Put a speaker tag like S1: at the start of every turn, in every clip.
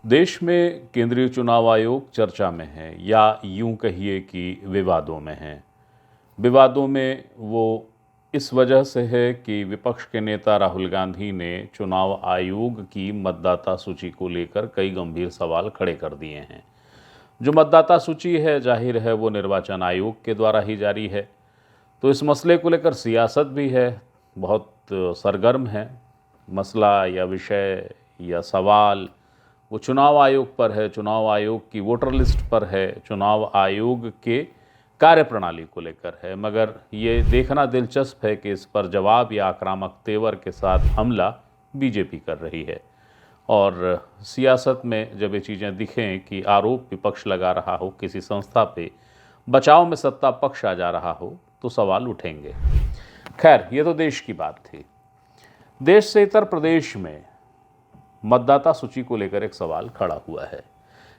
S1: देश में केंद्रीय चुनाव आयोग चर्चा में है या यूं कहिए कि विवादों में है। विवादों में वो इस वजह से है कि विपक्ष के नेता राहुल गांधी ने चुनाव आयोग की मतदाता सूची को लेकर कई गंभीर सवाल खड़े कर दिए हैं। जो मतदाता सूची है, जाहिर है वो निर्वाचन आयोग के द्वारा ही जारी है, तो इस मसले को लेकर सियासत भी है, बहुत सरगर्म है। मसला या विषय या सवाल वो चुनाव आयोग पर है, चुनाव आयोग की वोटर लिस्ट पर है, चुनाव आयोग के कार्यप्रणाली को लेकर है। मगर ये देखना दिलचस्प है कि इस पर जवाब या आक्रामक तेवर के साथ हमला बीजेपी कर रही है। और सियासत में जब ये चीज़ें दिखें कि आरोप विपक्ष लगा रहा हो, किसी संस्था पे बचाव में सत्ता पक्ष आ जा रहा हो, तो सवाल उठेंगे। खैर, ये तो देश की बात थी। देश से इतर प्रदेश में मतदाता सूची को लेकर एक सवाल खड़ा हुआ है।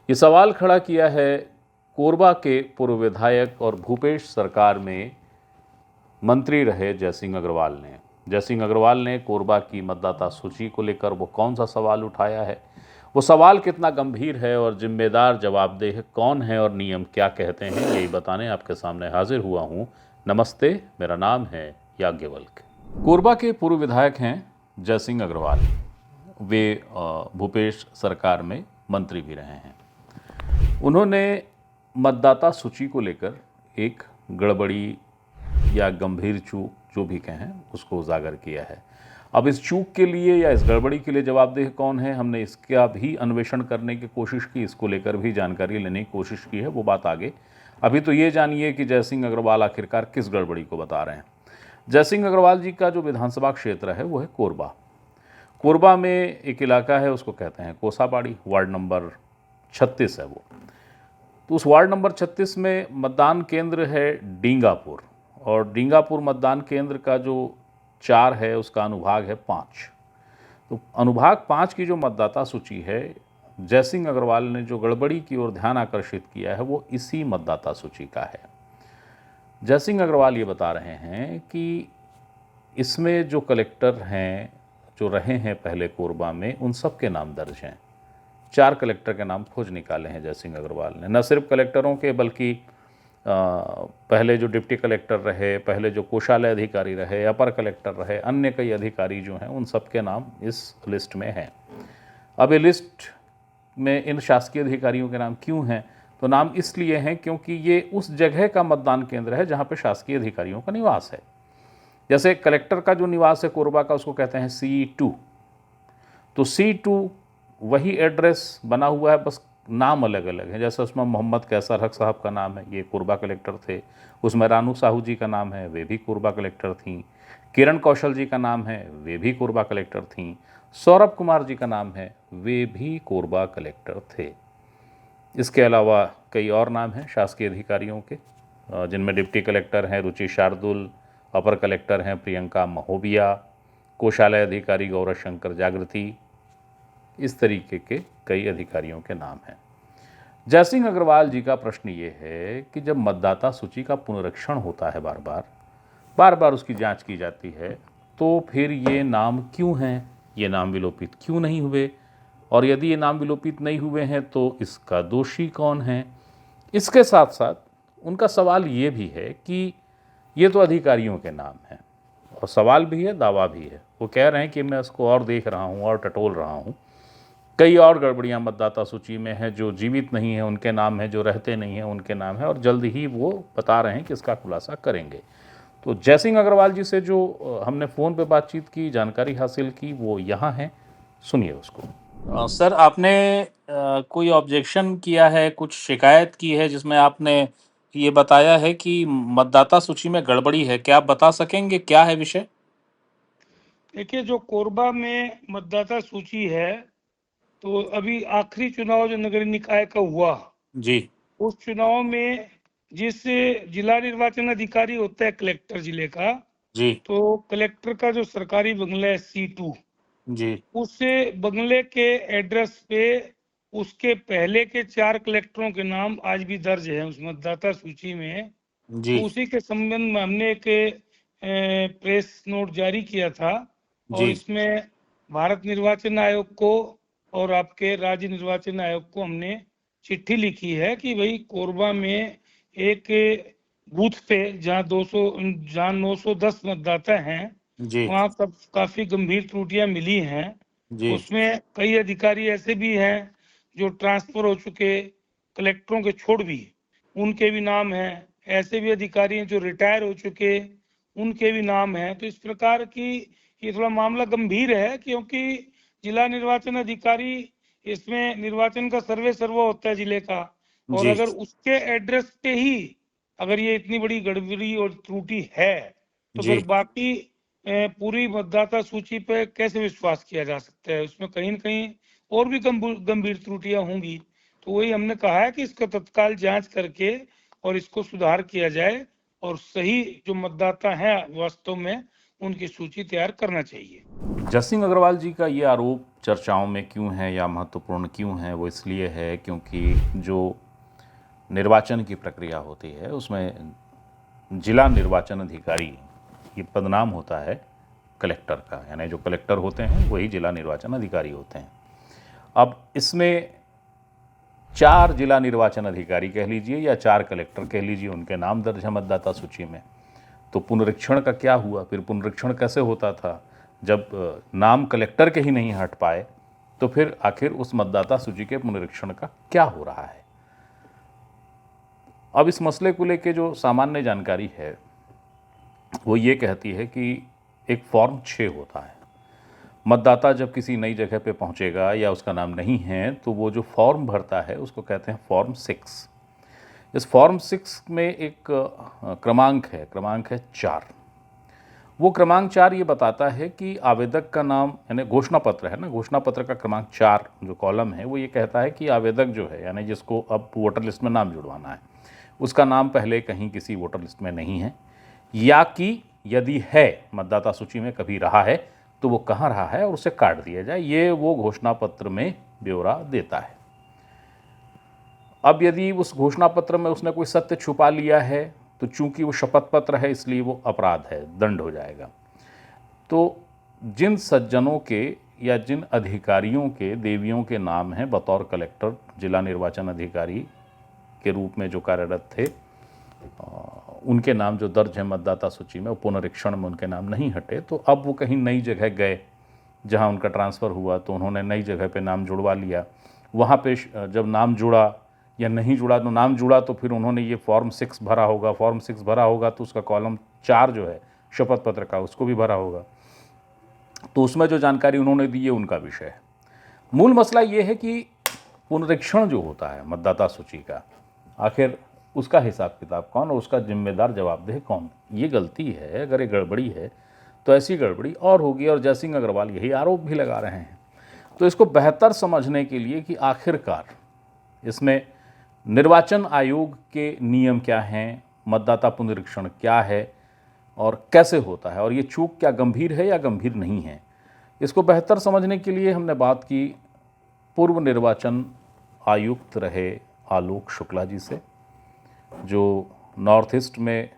S1: ये सवाल खड़ा किया है कोरबा के पूर्व विधायक और भूपेश सरकार में मंत्री रहे जयसिंह अग्रवाल ने। जयसिंह अग्रवाल ने कोरबा की मतदाता सूची को लेकर वो कौन सा सवाल उठाया है, वो सवाल कितना गंभीर है और जिम्मेदार जवाबदेह कौन है और नियम क्या कहते हैं, यही बताने आपके सामने हाजिर हुआ हूँ। नमस्ते, मेरा नाम है याज्ञवल्क्य। कोरबा के पूर्व विधायक हैं जयसिंह अग्रवाल। वे भूपेश सरकार में मंत्री भी रहे हैं। उन्होंने मतदाता सूची को लेकर एक गड़बड़ी या गंभीर चूक, जो भी कहें, उसको उजागर किया है। अब इस चूक के लिए या इस गड़बड़ी के लिए जवाबदेह कौन है, हमने इसका भी अन्वेषण करने की कोशिश की, इसको लेकर भी जानकारी लेने की कोशिश की है, वो बात आगे। अभी तो ये जानिए कि जयसिंह अग्रवाल आखिरकार किस गड़बड़ी को बता रहे हैं। जयसिंह अग्रवाल जी का जो विधानसभा क्षेत्र है वो है कोरबा। कोरबा में एक इलाका है, उसको कहते हैं कोसाबाड़ी, वार्ड नंबर 36 है वो। तो उस वार्ड नंबर 36 में मतदान केंद्र है डींगापुर, और डींगापुर मतदान केंद्र का जो 4 है उसका अनुभाग है 5। तो अनुभाग 5 की जो मतदाता सूची है, जयसिंह अग्रवाल ने जो गड़बड़ी की ओर ध्यान आकर्षित किया है वो इसी मतदाता सूची का है। जयसिंह अग्रवाल ये बता रहे हैं कि इसमें जो कलेक्टर हैं, जो रहे हैं पहले कोरबा में, उन सब के नाम दर्ज हैं। 4 कलेक्टर के नाम खोज निकाले हैं जयसिंह अग्रवाल ने। न सिर्फ कलेक्टरों के, बल्कि पहले जो डिप्टी कलेक्टर रहे, पहले जो कोषालय अधिकारी रहे, अपर कलेक्टर रहे, अन्य कई अधिकारी जो हैं, उन सब के नाम इस लिस्ट में हैं। अब ये लिस्ट में इन शासकीय अधिकारियों के नाम क्यों हैं? तो नाम इसलिए हैं क्योंकि ये उस जगह का मतदान केंद्र है जहाँ पे शासकीय अधिकारियों का निवास है। जैसे कलेक्टर का जो निवास है कोरबा का, उसको कहते हैं C2। तो C2 वही एड्रेस बना हुआ है, बस नाम अलग अलग है। जैसे उसमें मोहम्मद कैसर हक साहब का नाम है, ये कोरबा कलेक्टर थे। उसमें रानू साहू जी का नाम है, वे भी कोरबा कलेक्टर थीं। किरण कौशल जी का नाम है, वे भी कोरबा कलेक्टर थीं। सौरभ कुमार जी का नाम है, वे भी कोरबा कलेक्टर थे। इसके अलावा कई और नाम हैं शासकीय अधिकारियों के, जिनमें डिप्टी कलेक्टर हैं रुचि शार्दुल, अपर कलेक्टर हैं प्रियंका महोबिया, कोषालय अधिकारी गौरव शंकर जागृति। इस तरीके के कई अधिकारियों के नाम हैं। जयसिंह अग्रवाल जी का प्रश्न ये है कि जब मतदाता सूची का पुनरीक्षण होता है, बार बार उसकी जांच की जाती है, तो फिर ये नाम क्यों हैं, ये नाम विलोपित क्यों नहीं हुए, और यदि ये नाम विलोपित नहीं हुए हैं तो इसका दोषी कौन है? इसके साथ साथ उनका सवाल ये भी है कि ये तो अधिकारियों के नाम हैं, और सवाल भी है, दावा भी है। वो कह रहे हैं कि मैं इसको और देख रहा हूँ और टटोल रहा हूँ, कई और गड़बड़ियाँ मतदाता सूची में हैं, जो जीवित नहीं हैं उनके नाम हैं, जो रहते नहीं हैं उनके नाम हैं, और जल्द ही वो बता रहे हैं कि इसका खुलासा करेंगे। तो जयसिंह अग्रवाल जी से जो हमने फ़ोन पे बातचीत की, जानकारी हासिल की, वो यहाँ है, सुनिए उसको। सर, आपने कोई ऑब्जेक्शन किया है, कुछ शिकायत की है जिसमें आपने ये बताया है कि मतदाता सूची में गड़बड़ी है, क्या आप बता सकेंगे क्या है विषय?
S2: देखिए, जो कोरबा में मतदाता सूची है, तो अभी आखिरी चुनाव जो नगर निकाय का हुआ
S1: जी,
S2: उस चुनाव में जिस जिला निर्वाचन अधिकारी होता है कलेक्टर जिले का,
S1: जी,
S2: तो कलेक्टर का जो सरकारी बंगला है C2,
S1: जी,
S2: उस बंगले के एड्रेस पे उसके पहले के 4 कलेक्टरों के नाम आज भी दर्ज है उस मतदाता सूची में।
S1: जी,
S2: तो उसी के संबंध में हमने एक प्रेस नोट जारी किया था, और
S1: जी,
S2: इसमें भारत निर्वाचन आयोग को और आपके राज्य निर्वाचन आयोग को हमने चिट्ठी लिखी है कि भाई कोरबा में एक बूथ पे जहाँ 910 मतदाता हैं,
S1: जी
S2: वहाँ काफी गंभीर त्रुटियां मिली हैं।
S1: जी
S2: उसमें कई अधिकारी ऐसे भी हैं जो ट्रांसफर हो चुके, कलेक्टरों के छोड़ भी, उनके भी नाम हैं। ऐसे भी अधिकारी हैं जो रिटायर हो चुके, उनके भी नाम हैं। तो इस प्रकार की ये थोड़ा मामला गंभीर है, क्योंकि जिला निर्वाचन अधिकारी, इसमें निर्वाचन का सर्वे सर्वा होता है जिले का, और
S1: जी
S2: अगर उसके एड्रेस पे ही अगर ये इतनी बड़ी गड़बड़ी और त्रुटि है, तो
S1: जी
S2: फिर बाकी पूरी मतदाता सूची पे कैसे विश्वास किया जा सकता है? उसमें कहीं न कहीं और भी गंभीर त्रुटियां होंगी। तो वही हमने कहा है कि इसका तत्काल जांच करके और इसको सुधार किया जाए, और सही जो मतदाता हैं वास्तव में, उनकी सूची तैयार करना चाहिए।
S1: जयसिंह अग्रवाल जी का ये आरोप चर्चाओं में क्यों है या महत्वपूर्ण क्यों है, वो इसलिए है क्योंकि जो निर्वाचन की प्रक्रिया होती है उसमें जिला निर्वाचन अधिकारी ये पदनाम होता है कलेक्टर का, यानी जो कलेक्टर होते हैं वही जिला निर्वाचन अधिकारी होते हैं। अब इसमें 4 जिला निर्वाचन अधिकारी कह लीजिए या 4 कलेक्टर कह लीजिए, उनके नाम दर्ज है मतदाता सूची में। तो पुनरीक्षण का क्या हुआ? फिर पुनरीक्षण कैसे होता था जब नाम कलेक्टर के ही नहीं हट पाए? तो फिर आखिर उस मतदाता सूची के पुनरीक्षण का क्या हो रहा है? अब इस मसले को लेकर जो सामान्य जानकारी है वो ये कहती है कि एक फॉर्म 6 होता है। मतदाता जब किसी नई जगह पे पहुंचेगा या उसका नाम नहीं है तो वो जो फॉर्म भरता है उसको कहते हैं फॉर्म 6। इस फॉर्म 6 में एक क्रमांक है 4। वो क्रमांक 4 ये बताता है कि आवेदक का नाम, यानी घोषणा पत्र है ना, घोषणा पत्र का क्रमांक 4 जो कॉलम है वो ये कहता है कि आवेदक जो है, यानी जिसको अब वोटर लिस्ट में नाम जुड़वाना है, उसका नाम पहले कहीं किसी वोटर लिस्ट में नहीं है, या कि यदि है मतदाता सूची में कभी रहा है तो वो कहाँ रहा है और उसे काट दिया जाए। ये वो घोषणा पत्र में ब्यौरा देता है। अब यदि उस घोषणा पत्र में उसने कोई सत्य छुपा लिया है तो चूंकि वो शपथ पत्र है इसलिए वो अपराध है, दंड हो जाएगा। तो जिन सज्जनों के या जिन अधिकारियों के देवियों के नाम हैं बतौर कलेक्टर जिला निर्वाचन अधिकारी के रूप में जो कार्यरत थे, उनके नाम जो दर्ज है मतदाता सूची में, पुनरीक्षण में उनके नाम नहीं हटे, तो अब वो कहीं नई जगह गए जहां उनका ट्रांसफ़र हुआ तो उन्होंने नई जगह पे नाम जुड़वा लिया। वहाँ पे जब नाम जुड़ा या नहीं जुड़ा, तो नाम जुड़ा तो फिर उन्होंने ये फॉर्म 6 भरा होगा। फॉर्म 6 भरा होगा तो उसका कॉलम 4 जो है शपथ पत्र का, उसको भी भरा होगा। तो उसमें जो जानकारी उन्होंने दी है उनका विषय है। मूल मसला ये है कि पुनरीक्षण जो होता है मतदाता सूची का, आखिर उसका हिसाब किताब कौन और उसका जिम्मेदार जवाबदेह कौन? ये गलती है, अगर ये गड़बड़ी है तो ऐसी गड़बड़ी और होगी, और जयसिंह अग्रवाल यही आरोप भी लगा रहे हैं। तो इसको बेहतर समझने के लिए कि आखिरकार इसमें निर्वाचन आयोग के नियम क्या हैं, मतदाता पुनरीक्षण क्या है और कैसे होता है, और ये चूक क्या गंभीर है या गंभीर नहीं है, इसको बेहतर समझने के लिए हमने बात की पूर्व निर्वाचन आयुक्त रहे आलोक शुक्ला जी से, जो नॉर्थ ईस्ट में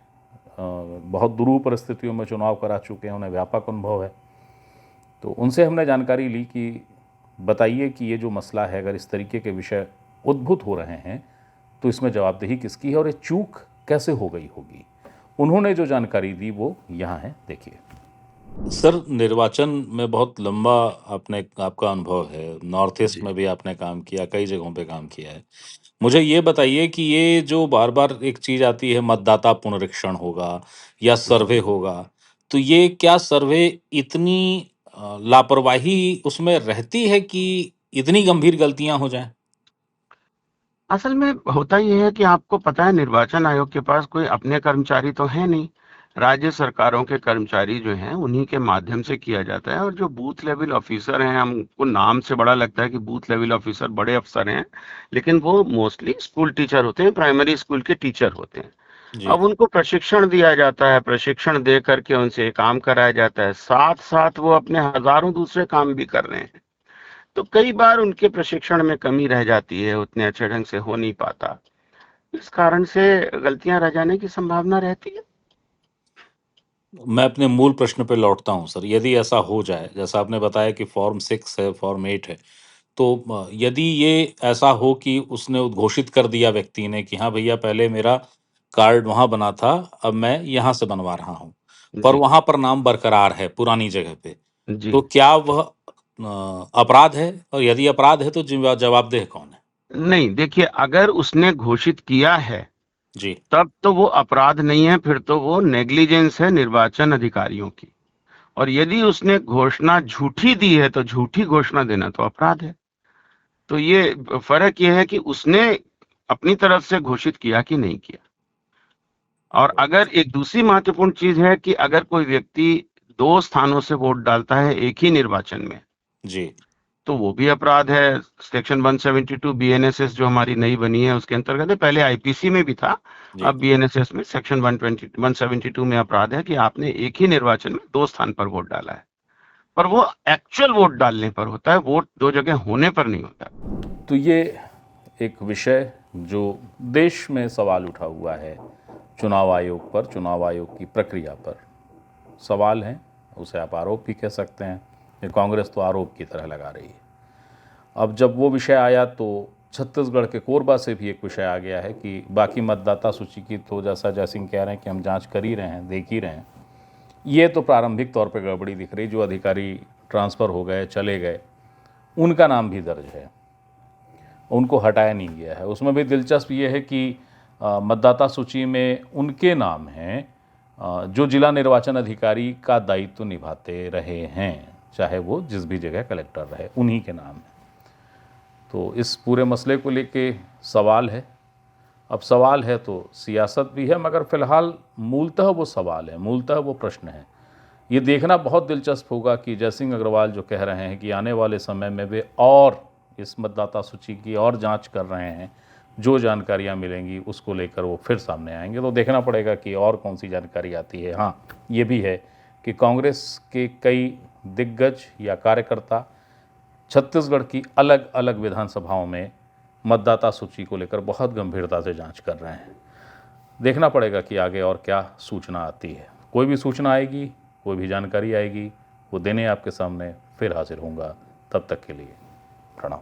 S1: बहुत दुरूह परिस्थितियों में चुनाव करा चुके हैं, उन्हें व्यापक अनुभव है। तो उनसे हमने जानकारी ली कि बताइए कि ये जो मसला है, अगर इस तरीके के विषय उद्भूत हो रहे हैं तो इसमें जवाबदेही किसकी है और ये चूक कैसे हो गई होगी। उन्होंने जो जानकारी दी वो यहाँ है, देखिए। सर, निर्वाचन में बहुत लंबा आपका अनुभव है, नॉर्थ ईस्ट
S3: जी।
S1: में भी आपने काम किया, कई जगहों पे काम किया है। मुझे ये बताइए कि ये जो बार बार एक चीज़ आती है मतदाता पुनरीक्षण होगा या सर्वे होगा, तो ये क्या सर्वे इतनी लापरवाही उसमें रहती है कि इतनी गंभीर गलतियां हो जाएं?
S3: असल में होता ये है कि आपको पता है निर्वाचन आयोग के पास कोई अपने कर्मचारी तो है नहीं। राज्य सरकारों के कर्मचारी जो हैं उन्हीं के माध्यम से किया जाता है, और जो बूथ लेवल ऑफिसर हैं, हमको नाम से बड़ा लगता है कि बूथ लेवल ऑफिसर बड़े अफसर हैं, लेकिन वो मोस्टली स्कूल टीचर होते हैं, प्राइमरी स्कूल के टीचर होते हैं।
S1: जी
S3: अब उनको प्रशिक्षण दिया जाता है, प्रशिक्षण दे करके उनसे काम कराया जाता है, साथ साथ वो अपने हजारों दूसरे काम भी कर रहे हैं। तो कई बार उनके प्रशिक्षण में कमी रह जाती है, उतने अच्छे ढंग से हो नहीं पाता, इस कारण से गलतियां रह जाने की संभावना रहती है।
S1: मैं अपने मूल प्रश्न पे लौटता हूँ सर। यदि ऐसा हो जाए, जैसा आपने बताया कि फॉर्म 6 है, फॉर्म 8 है,
S4: तो यदि ये ऐसा हो कि उसने उद्घोषित कर दिया व्यक्ति ने कि हाँ भैया पहले मेरा कार्ड वहाँ बना था, अब मैं यहाँ से बनवा रहा हूँ, पर
S3: जी
S4: वहाँ पर नाम बरकरार है पुरानी जगह पे,
S3: जी
S4: तो क्या वह अपराध है? और यदि अपराध है तो जवाबदेह कौन है?
S3: नहीं, देखिए, अगर उसने घोषित किया है
S4: जी
S3: तब तो वो अपराध नहीं है, फिर तो वो नेग्लिजेंस है निर्वाचन अधिकारियों की। और यदि उसने घोषणा झूठी दी है तो झूठी घोषणा देना तो अपराध है। तो ये फर्क ये है कि उसने अपनी तरफ से घोषित किया कि नहीं किया। और अगर एक दूसरी महत्वपूर्ण चीज है कि अगर कोई व्यक्ति 2 स्थानों से वोट डालता है एक ही निर्वाचन में,
S4: जी
S3: तो वो भी अपराध है। सेक्शन 172 बीएनएसएस जो हमारी नई बनी है उसके अंतर्गत है, पहले आईपीसी में भी था,
S4: जी
S3: अब बीएनएसएस में सेक्शन 172 में अपराध है कि आपने एक ही निर्वाचन में 2 स्थान पर वोट डाला है। पर वो एक्चुअल वोट डालने पर होता है, वोट 2 जगह होने पर नहीं होता।
S1: तो ये एक विषय जो देश में सवाल उठा हुआ है, चुनाव आयोग पर, चुनाव आयोग की प्रक्रिया पर सवाल हैं, उसे आप आरोप भी कह सकते हैं। ये कांग्रेस तो आरोप की तरह लगा रही है। अब जब वो विषय आया तो छत्तीसगढ़ के कोरबा से भी एक विषय आ गया है कि बाकी मतदाता सूची की तो जैसा जयसिंह कह रहे हैं कि हम जांच कर ही रहे हैं, देख ही रहे हैं, ये तो प्रारंभिक तौर पे गड़बड़ी दिख रही। जो अधिकारी ट्रांसफ़र हो गए, चले गए, उनका नाम भी दर्ज है, उनको हटाया नहीं गया है। उसमें भी दिलचस्प ये है कि मतदाता सूची में उनके नाम हैं जो जिला निर्वाचन अधिकारी का दायित्व निभाते रहे हैं, चाहे वो जिस भी जगह कलेक्टर रहे, उन्हीं के नाम हैं। तो इस पूरे मसले को लेके सवाल है। अब सवाल है तो सियासत भी है, मगर फिलहाल मूलतः वो सवाल है, मूलतः वो प्रश्न है। ये देखना बहुत दिलचस्प होगा कि जयसिंह अग्रवाल जो कह रहे हैं कि आने वाले समय में वे और इस मतदाता सूची की और जांच कर रहे हैं, जो जानकारियां मिलेंगी उसको लेकर वो फिर सामने आएंगे। तो देखना पड़ेगा कि और कौन सी जानकारी आती है। हाँ, ये भी है कि कांग्रेस के कई दिग्गज या कार्यकर्ता छत्तीसगढ़ की अलग अलग विधानसभाओं में मतदाता सूची को लेकर बहुत गंभीरता से जांच कर रहे हैं। देखना पड़ेगा कि आगे और क्या सूचना आती है। कोई भी सूचना आएगी, कोई भी जानकारी आएगी, वो देने आपके सामने फिर हाजिर होऊंगा। तब तक के लिए प्रणाम।